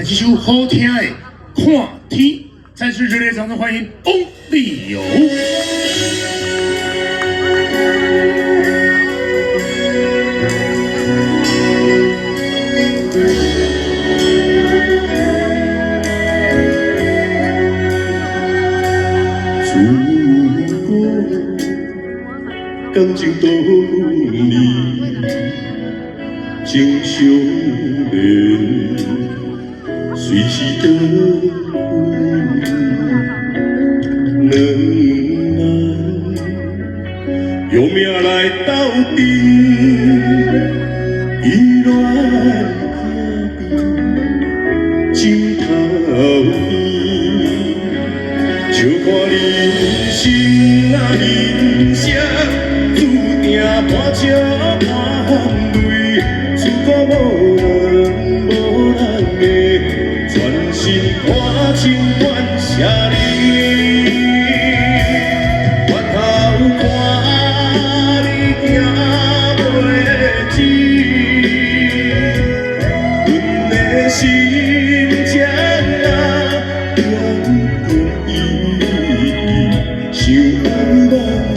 这首好听的《看天》，再次热烈掌声欢迎翁立友。感情多年，情相连，随时等两人用命来斗阵，意乱情头边，笑看人生啊人生。半笑半泪，如果无人无人的，全心看情断舍离。回头看你行袂止，阮的心情啊，点点滴滴想望你。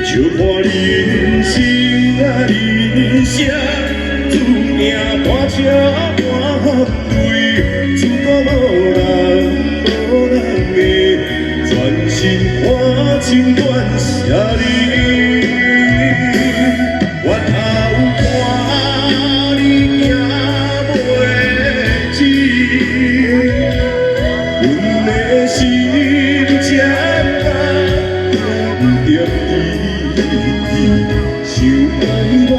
笑看人生啊人生，注定半笑半泪，如果无人无人的，全心看情断舍离。回头看你行袂止，阮的心情啊，点点滴滴想爱望。